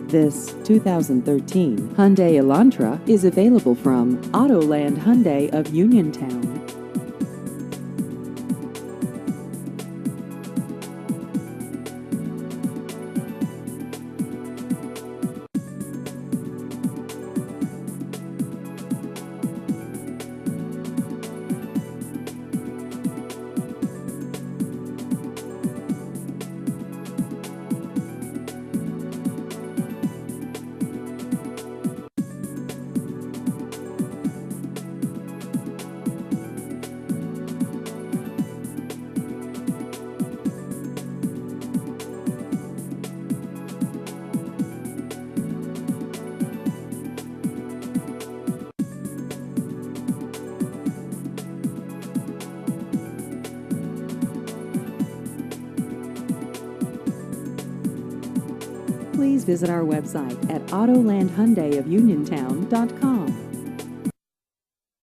This 2013 Hyundai Elantra is available from Autoland Hyundai of Uniontown. Please visit our website at autolandhyundaiofuniontown.com.